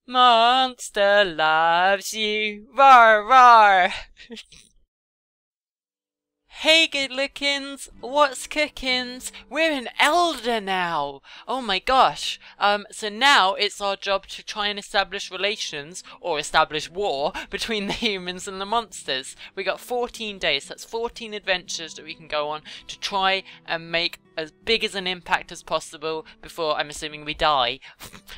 Monster loves you. Roar, roar. Hey good lookins, what's cookins? We're an elder now. Oh my gosh. So now it's our job to try and establish relations, or establish war, between the humans and the monsters. We got 14 days, that's 14 adventures that we can go on to try and make as big as an impact as possible before, I'm assuming, we die.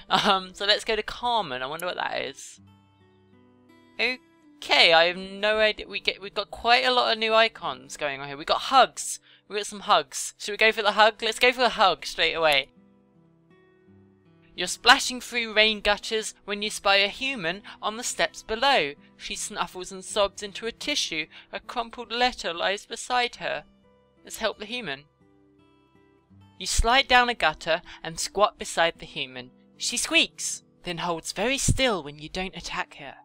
So let's go to Carmen. I wonder what that is. Okay, I have no idea. We've got quite a lot of new icons going on here. We got hugs. We got some hugs. Should we go for the hug? Let's go for the hug straight away. You're splashing through rain gutters when you spy a human on the steps below. She snuffles and sobs into a tissue. A crumpled letter lies beside her. Let's help the human. You slide down a gutter and squat beside the human. She squeaks, then holds very still when you don't attack her.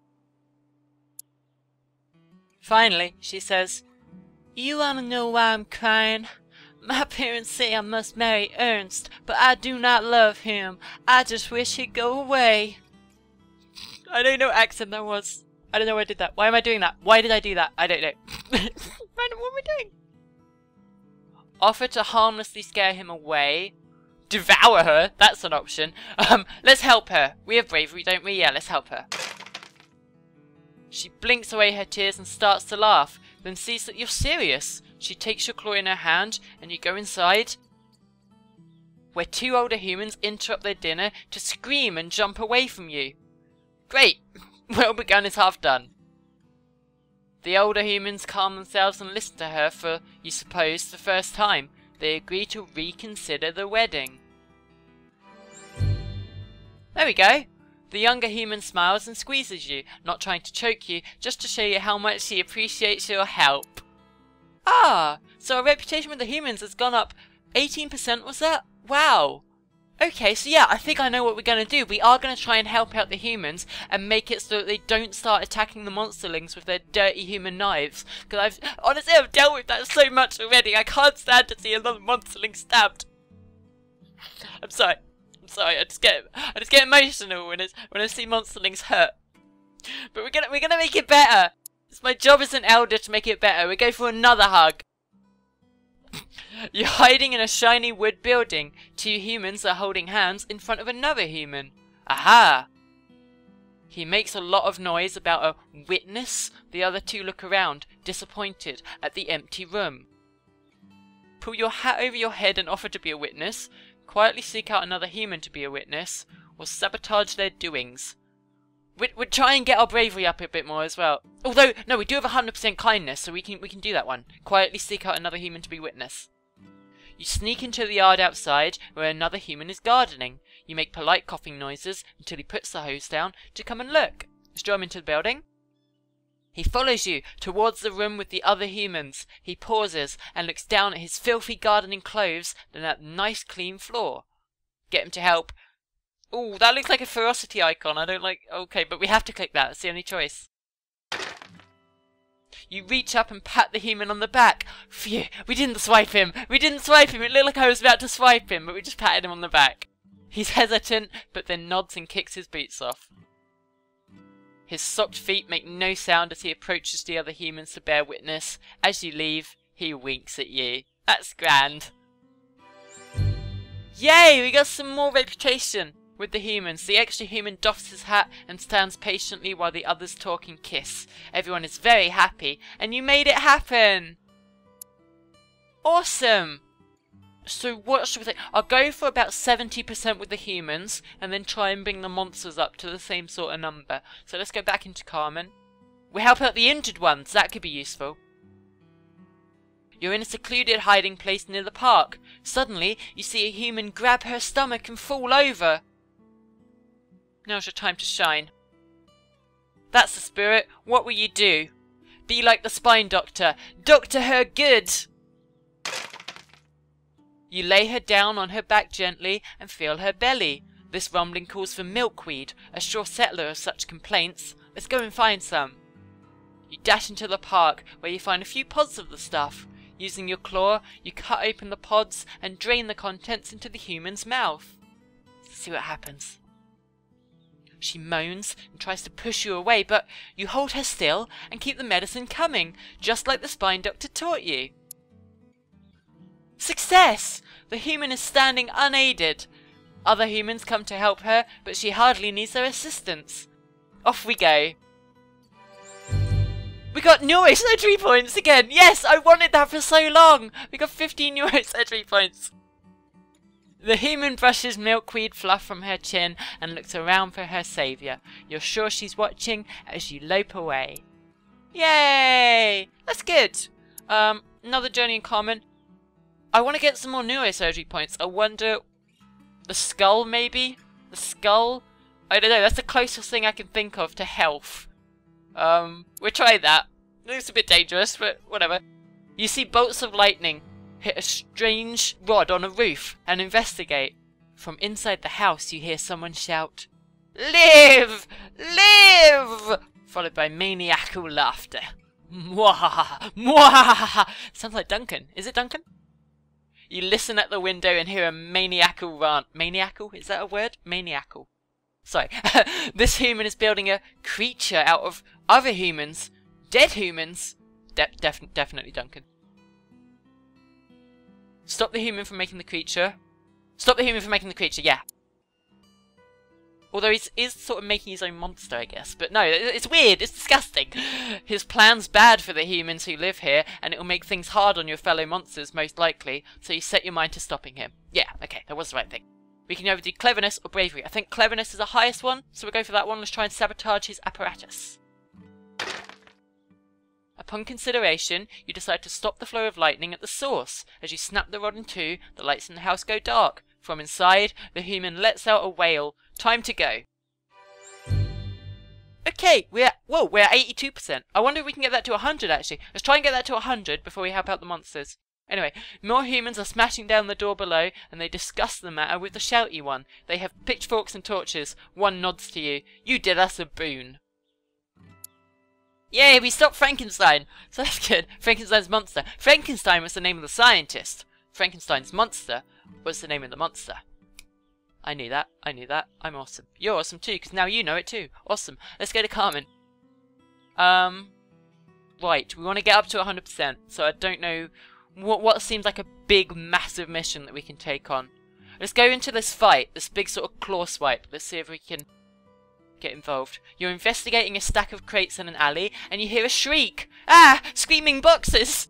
Finally, she says, "You want to know why I'm crying? My parents say I must marry Ernst, but I do not love him. I just wish he'd go away." I don't know what accent that was. I don't know why I did that. Why am I doing that? Why did I do that? I don't know. Random, what am I doing? Offer to harmlessly scare him away. Devour her. That's an option. Let's help her. We have bravery, don't we? Yeah, let's help her. She blinks away her tears and starts to laugh, then sees that you're serious. She takes your claw in her hand and you go inside, where two older humans interrupt their dinner to scream and jump away from you. Great! Well begun is half done. The older humans calm themselves and listen to her for, you suppose, the first time. They agree to reconsider the wedding. There we go. The younger human smiles and squeezes you, not trying to choke you, just to show you how much he appreciates your help. Ah, so our reputation with the humans has gone up 18%, was that? Wow. Okay, so yeah, I think I know what we're going to do. We are going to try and help out the humans and make it so that they don't start attacking the monsterlings with their dirty human knives. Because I've dealt with that so much already. I can't stand to see another monsterling stabbed. I'm sorry. I just get emotional when I see monsterlings hurt. But we're gonna make it better. It's my job as an elder to make it better. We go for another hug. You're hiding in a shiny wood building. Two humans are holding hands in front of another human. Aha! He makes a lot of noise about a witness. The other two look around, disappointed at the empty room. Pull your hat over your head and offer to be a witness. Quietly seek out another human to be a witness, or sabotage their doings. We'd try and get our bravery up a bit more as well. Although, no, we do have 100% kindness, so we can do that one. Quietly seek out another human to be witness. You sneak into the yard outside, where another human is gardening. You make polite coughing noises until he puts the hose down to come and look. Storm into the building. He follows you towards the room with the other humans. He pauses and looks down at his filthy gardening clothes, then at the nice clean floor. Get him to help. Ooh, that looks like a ferocity icon. I don't like... Okay, but we have to click that. That's the only choice. You reach up and pat the human on the back. Phew, we didn't swipe him. We didn't swipe him. It looked like I was about to swipe him, but we just patted him on the back. He's hesitant, but then nods and kicks his boots off. His socked feet make no sound as he approaches the other humans to bear witness. As you leave, he winks at you. That's grand. Yay, we got some more reputation with the humans. The extra human doffs his hat and stands patiently while the others talk and kiss. Everyone is very happy, and you made it happen! Awesome! So what should we say? I'll go for about 70% with the humans, and then try and bring the monsters up to the same sort of number. So let's go back into Carmen. We help out the injured ones, that could be useful. You're in a secluded hiding place near the park. Suddenly, you see a human grab her stomach and fall over. Now's your time to shine. That's the spirit. What will you do? Be like the spine doctor. Doctor her good! You lay her down on her back gently and feel her belly. This rumbling calls for milkweed, a sure settler of such complaints. Let's go and find some. You dash into the park, where you find a few pods of the stuff. Using your claw, you cut open the pods and drain the contents into the human's mouth. Let's see what happens. She moans and tries to push you away, but you hold her still and keep the medicine coming, just like the spine doctor taught you. Success! The human is standing unaided. Other humans come to help her, but she hardly needs their assistance. Off we go. We got neurosurgery points again! Yes, I wanted that for so long! We got 15 neurosurgery points! The human brushes milkweed fluff from her chin and looks around for her saviour. You're sure she's watching as you lope away. Yay! That's good! Another journey in common. I want to get some more neurosurgery points. I wonder... the skull, maybe? The skull? I don't know, that's the closest thing I can think of to health. We'll try that. It's a bit dangerous, but whatever. You see bolts of lightning hit a strange rod on a roof and investigate. From inside the house you hear someone shout, "Live! Live!" followed by maniacal laughter. Mwahaha! Mwahaha! Sounds like Duncan. Is it Duncan? You listen at the window and hear a maniacal rant. Maniacal? Is that a word? Maniacal. Sorry. This human is building a creature out of other humans. Dead humans. Definitely Duncan. Stop the human from making the creature. Stop the human from making the creature, yeah. Although he is sort of making his own monster, I guess. But no, it's weird. It's disgusting. His plan's bad for the humans who live here, and it will make things hard on your fellow monsters, most likely. So you set your mind to stopping him. Yeah, okay, that was the right thing. We can either do cleverness or bravery. I think cleverness is the highest one, so we'll go for that one. Let's try and sabotage his apparatus. Upon consideration, you decide to stop the flow of lightning at the source. As you snap the rod in two, the lights in the house go dark. From inside, the human lets out a wail. Time to go. Okay, we're at 82%. I wonder if we can get that to 100 actually. Let's try and get that to 100 before we help out the monsters. Anyway, more humans are smashing down the door below, and they discuss the matter with the shouty one. They have pitchforks and torches. One nods to you. You did us a boon. Yay, we stopped Frankenstein! So that's good. Frankenstein's monster. Frankenstein was the name of the scientist. Frankenstein's monster was the name of the monster. I knew that. I knew that. I'm awesome. You're awesome too, because now you know it too. Awesome. Let's go to Carmen. Right. We want to get up to 100%. So I don't know what seems like a big, massive mission that we can take on. Let's go into this fight. This big sort of claw swipe. Let's see if we can get involved. You're investigating a stack of crates in an alley, and you hear a shriek. Ah! Screaming boxes!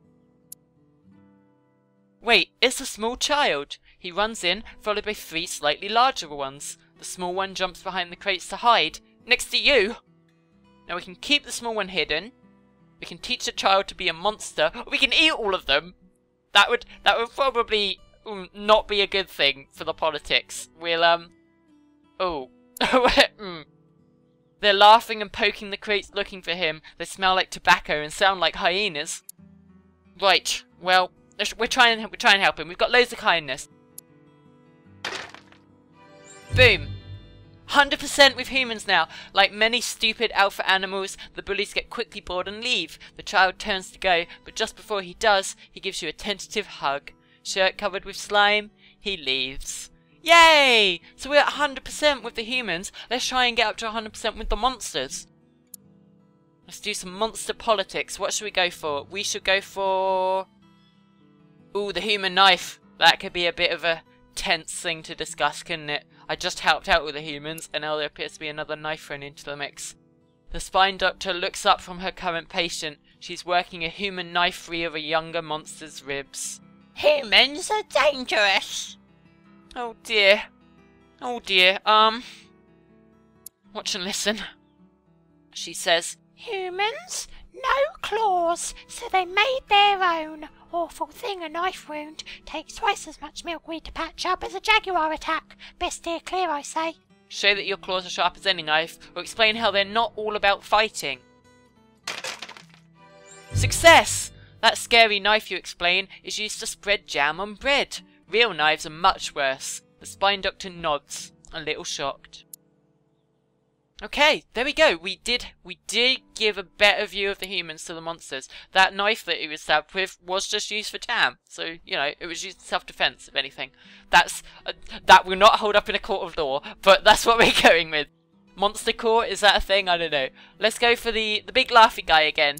Wait, it's a small child. He runs in, followed by three slightly larger ones. The small one jumps behind the crates to hide. Next to you! Now we can keep the small one hidden. We can teach the child to be a monster. Or we can eat all of them. That would probably not be a good thing for the politics. We'll, oh. They're laughing and poking the crates looking for him. They smell like tobacco and sound like hyenas. Right, well, we're trying to help him. We've got loads of kindness. Boom. 100% with humans now. Like many stupid alpha animals, the bullies get quickly bored and leave. The child turns to go, but just before he does, he gives you a tentative hug. Shirt covered with slime, he leaves. Yay! So we're at 100% with the humans. Let's try and get up to 100% with the monsters. Let's do some monster politics. What should we go for? We should go for... ooh, the human knife. That could be a bit of a tense thing to discuss, couldn't it? I just helped out with the humans, and now there appears to be another knife thrown into the mix. The spine doctor looks up from her current patient. She's working a human knife free of a younger monster's ribs. Humans are dangerous. Oh dear. Oh dear. Watch and listen. She says, humans? No claws, so they made their own. Awful thing, a knife wound. Takes twice as much milkweed to patch up as a jaguar attack. Best steer clear, I say. Show that your claws are sharp as any knife, or explain how they're not all about fighting. Success! That scary knife, you explain, is used to spread jam on bread. Real knives are much worse. The spine doctor nods, a little shocked. Okay, there we go. We did give a better view of the humans to the monsters. That knife that he was stabbed with was just used for jam. So, you know, it was used in self-defense, if anything. That will not hold up in a court of law, but that's what we're going with. Monster court, is that a thing? I don't know. Let's go for the big laughy guy again.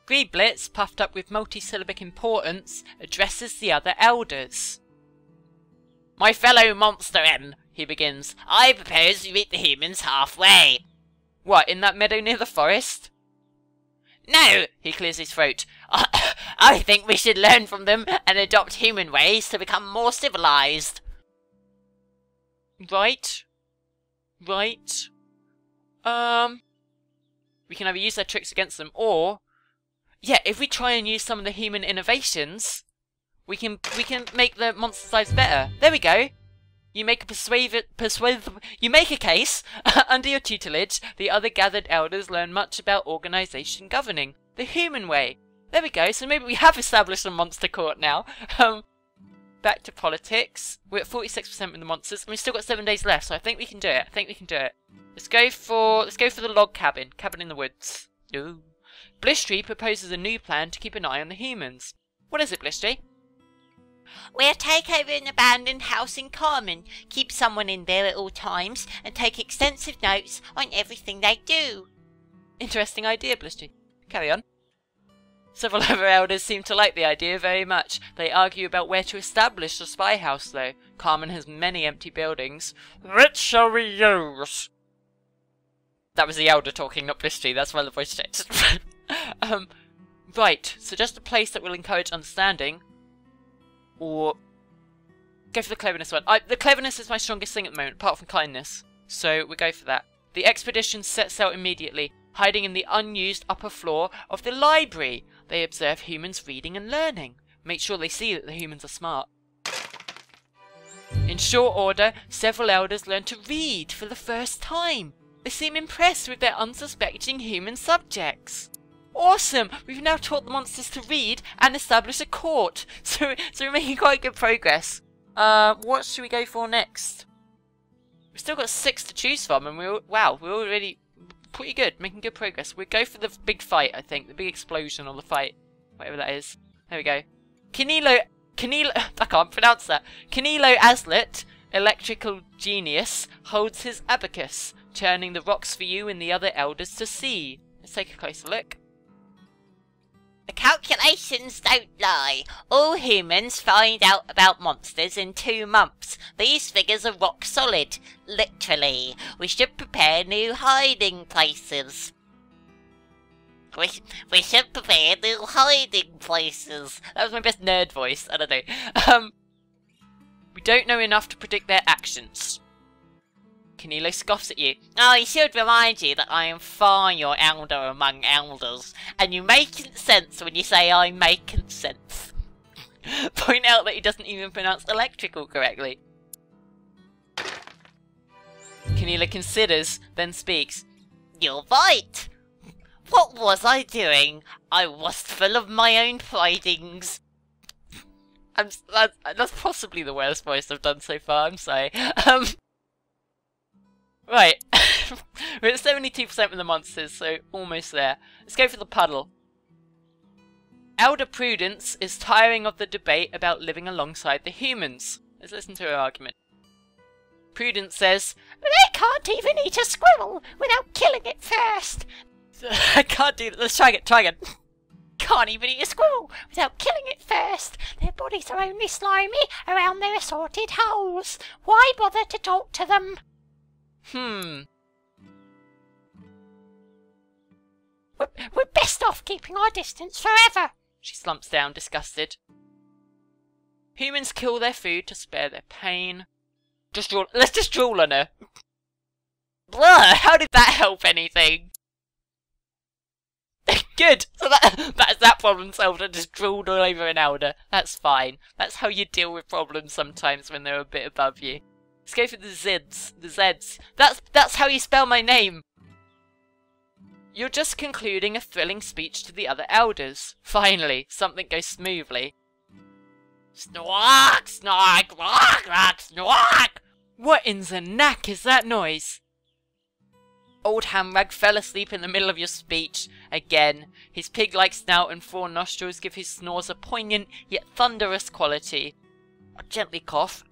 Greeblitz, puffed up with multisyllabic importance, addresses the other elders. My fellow monster-men, he begins, I propose we meet the humans halfway. What, in that meadow near the forest? No, he clears his throat. I think we should learn from them and adopt human ways to become more civilized. Right. Right. We can either use their tricks against them, or... yeah, if we try and use some of the human innovations, we can make the monsters' lives better. There we go. You make a you make a case. Under your tutelage, the other gathered elders learn much about organization governing. The human way. There we go. So maybe we have established a monster court now. Back to politics. We're at 46% with the monsters, and we've still got 7 days left, so I think we can do it. Let's go for the log cabin. Cabin in the woods. Ooh. Blistry proposes a new plan to keep an eye on the humans. What is it, Blistry? We'll take over an abandoned house in common, keep someone in there at all times, and take extensive notes on everything they do. Interesting idea, Blistry. Carry on. Several other elders seem to like the idea very much. They argue about where to establish the spy house, though. Carmen has many empty buildings. Which shall we use? That was the elder talking, not Blistry. That's why the voice changed. Right, so just a place that will encourage understanding, or go for the cleverness one. The cleverness is my strongest thing at the moment, apart from kindness, so we go for that. The expedition sets out immediately, hiding in the unused upper floor of the library. They observe humans reading and learning. Make sure they see that the humans are smart. In short order, several elders learn to read for the first time. They seem impressed with their unsuspecting human subjects. Awesome! We've now taught the monsters to read and establish a court. So we're making quite good progress. What should we go for next? We've still got 6 to choose from, and we're already pretty good, making good progress. We'll go for the big fight, I think. The big explosion or the fight. Whatever that is. There we go. Canelo, I can't pronounce that. Canelo Aslet, electrical genius, holds his abacus, churning the rocks for you and the other elders to see. Let's take a closer look. The calculations don't lie. All humans find out about monsters in 2 months. These figures are rock solid. Literally. We should prepare new hiding places. We should prepare new hiding places. That was my best nerd voice. I don't know. We don't know enough to predict their actions. Canelo scoffs at you. I should remind you that I am far your elder among elders, and you make sense when you say I make sense. Point out that he doesn't even pronounce electrical correctly. Canelo considers, then speaks. You're right. What was I doing? I was full of my own pridings. That's possibly the worst voice I've done so far, I'm sorry. Right, we're at 72% with the monsters, so almost there. Let's go for the puddle. Elder Prudence is tiring of the debate about living alongside the humans. Let's listen to her argument. Prudence says, they can't even eat a squirrel without killing it first. I can't do that. Let's try again. Can't even eat a squirrel without killing it first. Their bodies are only slimy around their assorted holes. Why bother to talk to them? We're best off keeping our distance forever. She slumps down, disgusted. Humans kill their food to spare their pain. Let's just drool on her. Blah, how did that help anything? Good. So that's that problem solved. I just drooled all over an elder. That's fine. That's how you deal with problems sometimes when they're a bit above you. Let's go for the Zeds. The Zeds. That's how you spell my name. You're just concluding a thrilling speech to the other elders. Finally, something goes smoothly. Snork, snork, snork, snork, snork. What in the knack is that noise? Old Hamrag fell asleep in the middle of your speech. Again, his pig-like snout and 4 nostrils give his snores a poignant yet thunderous quality. I gently cough.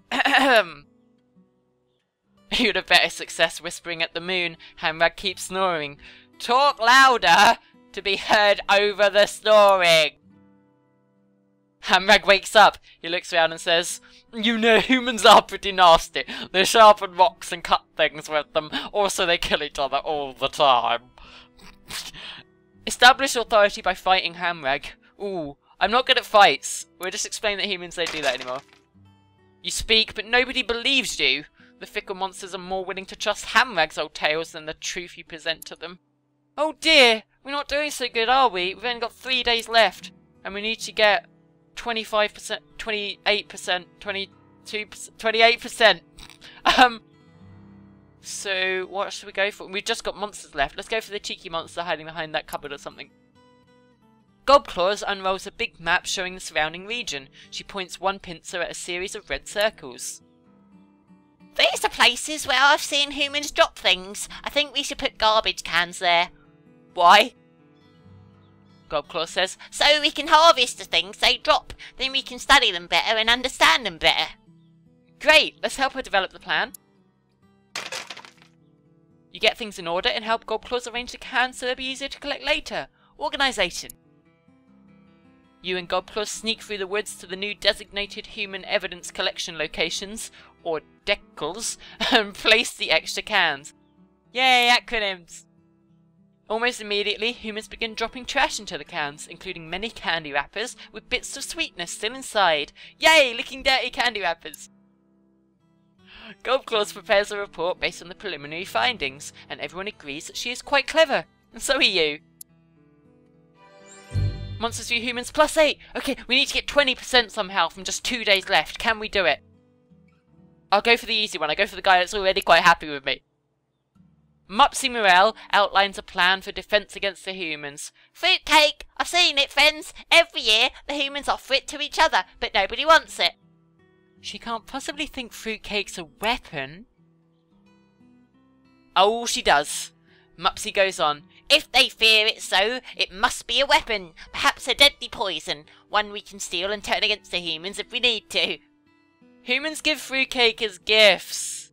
You'd have better success whispering at the moon. Hamrag keeps snoring. Talk louder to be heard over the snoring. Hamrag wakes up. He looks around and says, "You know, humans are pretty nasty. They sharpen rocks and cut things with them. Also, they kill each other all the time." Establish authority by fighting Hamrag. Ooh, I'm not good at fights. We'll just explain that humans don't do that anymore. You speak, but nobody believes you. The fickle monsters are more willing to trust Hamrag's old tales than the truth you present to them. Oh dear, we're not doing so good, are we? We've only got 3 days left, and we need to get 25%, 28%, 22%, 28%. So what should we go for? We've just got monsters left. Let's go for the cheeky monster hiding behind that cupboard or something. Gobclaws unrolls a big map showing the surrounding region. She points one pincer at a series of red circles. These are places where I've seen humans drop things. I think we should put garbage cans there. Why? Gobclaw says, so we can harvest the things they drop. Then we can study them better and understand them better. Great, let's help her develop the plan. You get things in order and help Gobclaws arrange the cans so they'll be easier to collect later. Organisation. You and Gobclaws sneak through the woods to the new designated human evidence collection locations, or decals, and place the extra cans. Yay, acronyms! Almost immediately, humans begin dropping trash into the cans, including many candy wrappers with bits of sweetness still inside. Yay, licking dirty candy wrappers! Gobclaws prepares a report based on the preliminary findings, and everyone agrees that she is quite clever, and so are you. Monsters vs Humans +8! Okay, we need to get 20% somehow from just 2 days left. Can we do it? I'll go for the easy one. I'll go for the guy that's already quite happy with me. Mupsy Morel outlines a plan for defence against the humans. Fruitcake! I've seen it, friends. Every year, the humans offer it to each other, but nobody wants it. She can't possibly think fruitcake's a weapon. Oh, she does. Mupsy goes on. If they fear it so, it must be a weapon. Perhaps a deadly poison. One we can steal and turn against the humans if we need to. Humans give fruitcake as gifts.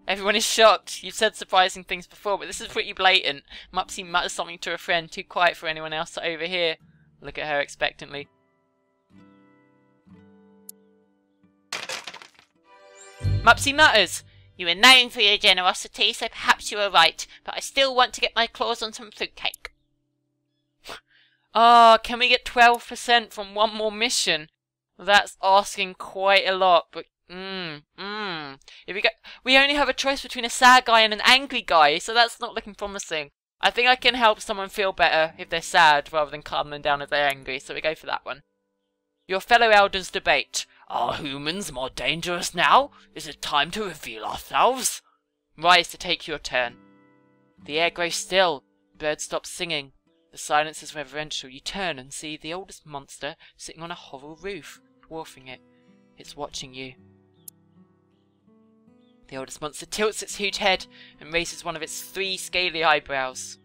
Everyone is shocked. You've said surprising things before, but this is pretty blatant. Mupsy mutters something to a friend, too quiet for anyone else to overhear. Look at her expectantly. Mupsy mutters. You are known for your generosity, so perhaps you are right, but I still want to get my claws on some fruitcake. Ah, can we get 12% from one more mission? That's asking quite a lot, but If we only have a choice between a sad guy and an angry guy, so that's not looking promising. I think I can help someone feel better if they're sad rather than calm them down if they're angry, so we go for that one. Your fellow elders debate. Are humans more dangerous now? Is it time to reveal ourselves? Rise to take your turn. The air grows still. Birds stop singing. The silence is reverential. You turn and see the oldest monster sitting on a hovel roof, dwarfing it. It's watching you. The oldest monster tilts its huge head and raises one of its 3 scaly eyebrows.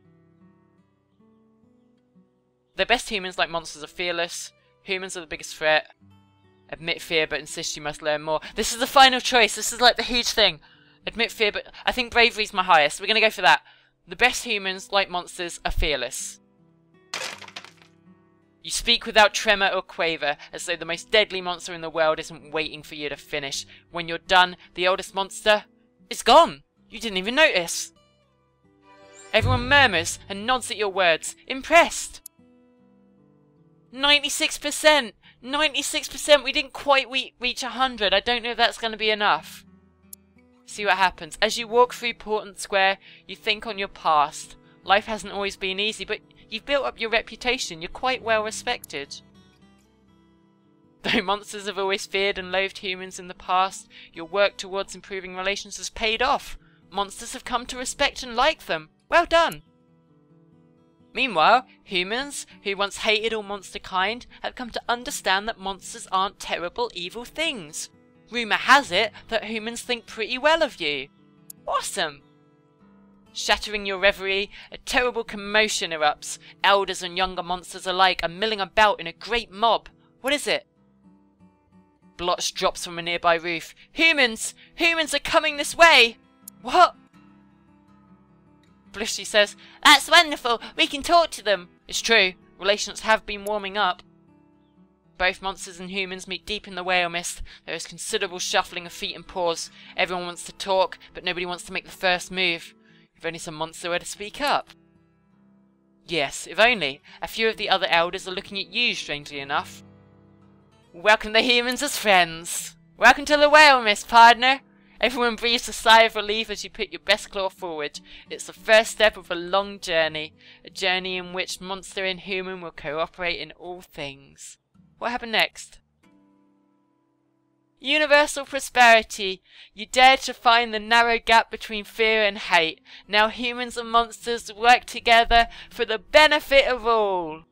The best humans, like monsters, are fearless. Humans are the biggest threat. Admit fear, but insist you must learn more. This is the final choice. This is like the huge thing. Admit fear, but I think bravery's my highest. We're going to go for that. The best humans, like monsters, are fearless. You speak without tremor or quaver, as though the most deadly monster in the world isn't waiting for you to finish. When you're done, the oldest monster is gone. You didn't even notice. Everyone murmurs and nods at your words, impressed. 96%! 96%! We didn't quite reach 100. I don't know if that's going to be enough. See what happens. As you walk through Portland Square, you think on your past. Life hasn't always been easy, but you've built up your reputation. You're quite well respected. Though monsters have always feared and loathed humans in the past, your work towards improving relations has paid off. Monsters have come to respect and like them. Well done! Meanwhile, humans, who once hated all monster kind, have come to understand that monsters aren't terrible, evil things. Rumour has it that humans think pretty well of you. Awesome! Shattering your reverie, a terrible commotion erupts. Elders and younger monsters alike are milling about in a great mob. What is it? Blotch drops from a nearby roof. Humans! Humans are coming this way! What? Blushy says, That's wonderful. We can talk to them. It's true. Relations have been warming up. Both monsters and humans meet deep in the whale mist. There is considerable shuffling of feet and paws. Everyone wants to talk, but nobody wants to make the first move. If only some monster were to speak up. Yes, if only. A few of the other elders are looking at you, strangely enough. Welcome the humans as friends. Welcome to the whale mist, partner. Everyone breathes a sigh of relief as you put your best claw forward. It's the first step of a long journey. A journey in which monster and human will cooperate in all things. What happened next? Universal prosperity. You dared to find the narrow gap between fear and hate. Now humans and monsters work together for the benefit of all.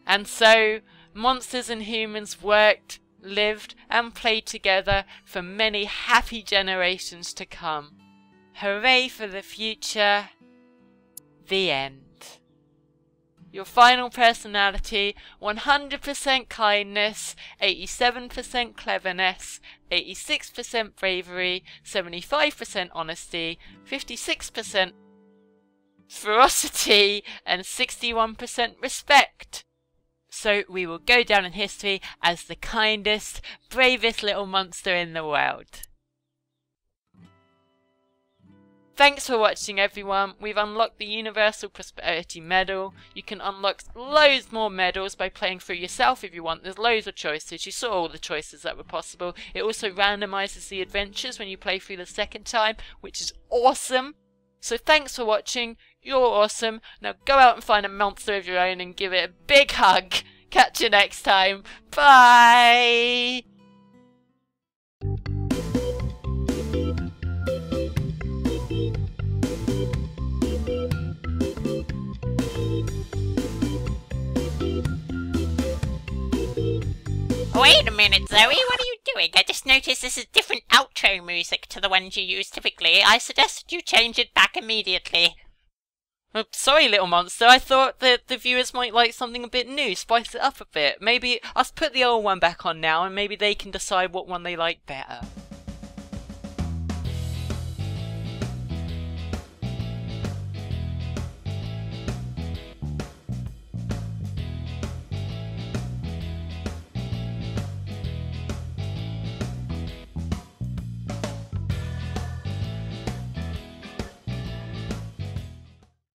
And so, monsters and humans worked, lived and played together for many happy generations to come. Hooray for the future. The end. Your final personality, 100% kindness, 87% cleverness, 86% bravery, 75% honesty, 56% ferocity, and 61% respect. So we will go down in history as the kindest, bravest little monster in the world. Thanks for watching, everyone. We've unlocked the Universal Prosperity Medal. You can unlock loads more medals by playing through yourself if you want. There's loads of choices. You saw all the choices that were possible. It also randomizes the adventures when you play through the second time, which is awesome. So thanks for watching. You're awesome. Now go out and find a monster of your own and give it a big hug. Catch you next time. Bye! Wait a minute, Zoe, what are you doing? I just noticed this is different outro music to the ones you use typically. I suggest you change it back immediately. Oh, sorry, little monster. I thought that the viewers might like something a bit new, spice it up a bit. Maybe I'll put the old one back on now and maybe they can decide what one they like better.